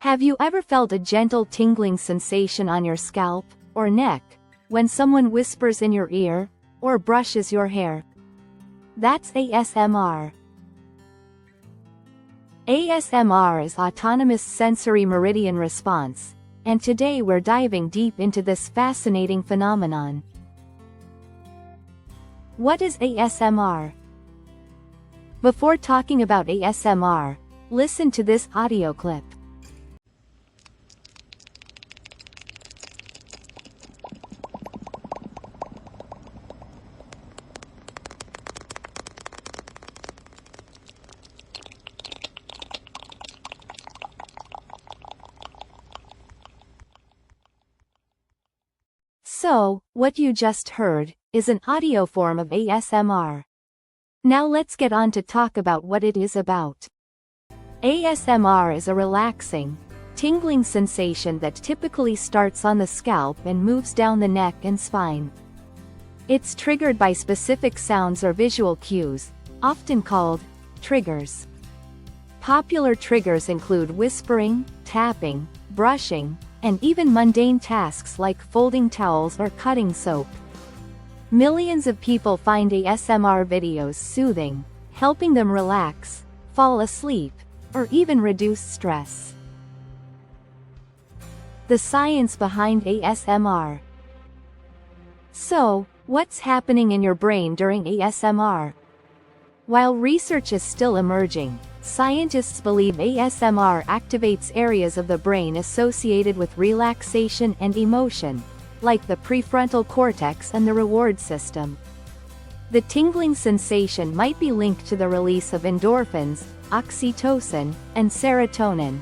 Have you ever felt a gentle tingling sensation on your scalp or neck when someone whispers in your ear or brushes your hair? That's ASMR. ASMR is autonomous sensory meridian response, and today we're diving deep into this fascinating phenomenon. What is ASMR? Before talking about ASMR, listen to this audio clip. So, what you just heard is an audio form of ASMR. Now let's get on to talk about what it is about. ASMR is a relaxing, tingling sensation that typically starts on the scalp and moves down the neck and spine. It's triggered by specific sounds or visual cues, often called triggers. Popular triggers include whispering, tapping, brushing, and even mundane tasks like folding towels or cutting soap. Millions of people find ASMR videos soothing, helping them relax, fall asleep, or even reduce stress. The science behind ASMR. So, what's happening in your brain during ASMR? While research is still emerging, scientists believe ASMR activates areas of the brain associated with relaxation and emotion, like the prefrontal cortex and the reward system. The tingling sensation might be linked to the release of endorphins, oxytocin, and serotonin,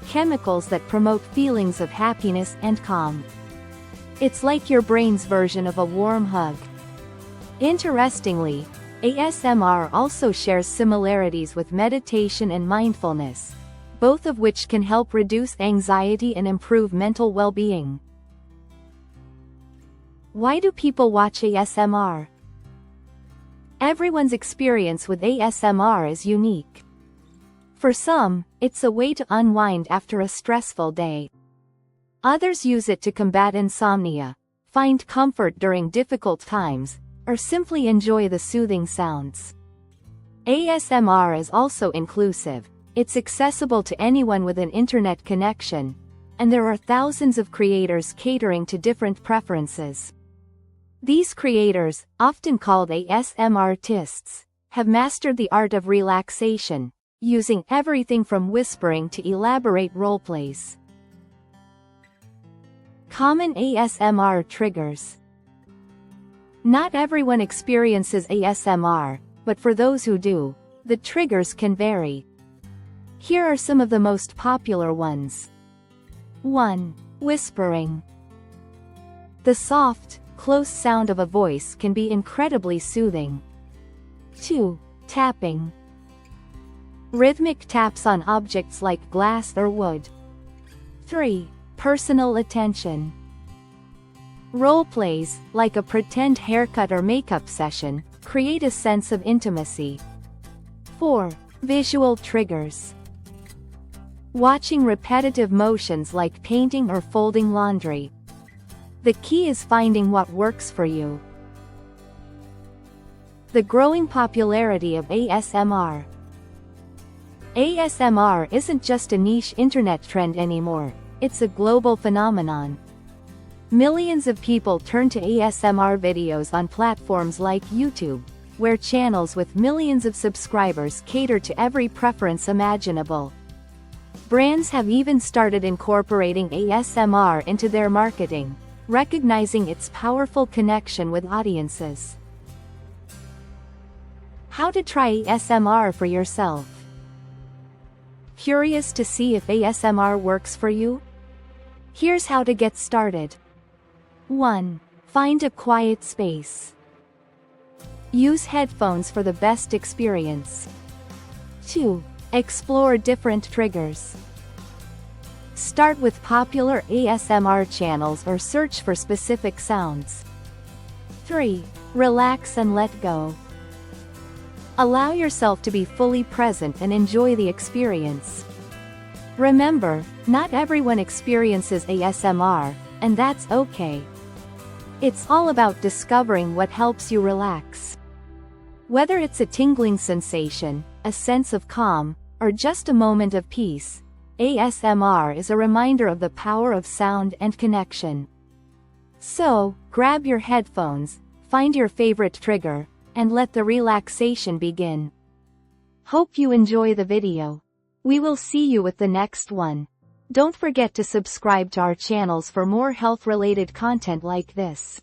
chemicals that promote feelings of happiness and calm. It's like your brain's version of a warm hug. Interestingly, ASMR also shares similarities with meditation and mindfulness, both of which can help reduce anxiety and improve mental well-being. Why do people watch ASMR? Everyone's experience with ASMR is unique. For some, it's a way to unwind after a stressful day. Others use it to combat insomnia, find comfort during difficult times, or simply enjoy the soothing sounds. ASMR is also inclusive. It's accessible to anyone with an internet connection, and there are thousands of creators catering to different preferences. These creators, often called ASMR artists, have mastered the art of relaxation, using everything from whispering to elaborate roleplays. Common ASMR triggers. Not everyone experiences ASMR, but for those who do, the triggers can vary. Here are some of the most popular ones. 1. Whispering. The soft, close sound of a voice can be incredibly soothing. 2. Tapping. Rhythmic taps on objects like glass or wood. 3. Personal attention. Role plays, like a pretend haircut or makeup session, create a sense of intimacy. 4. Visual triggers. Watching repetitive motions like painting or folding laundry. The key is finding what works for you. The growing popularity of ASMR. ASMR isn't just a niche internet trend anymore, it's a global phenomenon. Millions of people turn to ASMR videos on platforms like YouTube, where channels with millions of subscribers cater to every preference imaginable. Brands have even started incorporating ASMR into their marketing, recognizing its powerful connection with audiences. How to try ASMR for yourself. Curious to see if ASMR works for you? Here's how to get started. 1. Find a quiet space. Use headphones for the best experience. 2. Explore different triggers. Start with popular ASMR channels or search for specific sounds. 3. Relax and let go. Allow yourself to be fully present and enjoy the experience. Remember, not everyone experiences ASMR, and that's okay. It's all about discovering what helps you relax. Whether it's a tingling sensation, a sense of calm, or just a moment of peace, ASMR is a reminder of the power of sound and connection. So, grab your headphones, find your favorite trigger, and let the relaxation begin. Hope you enjoy the video. We will see you with the next one. Don't forget to subscribe to our channels for more health-related content like this.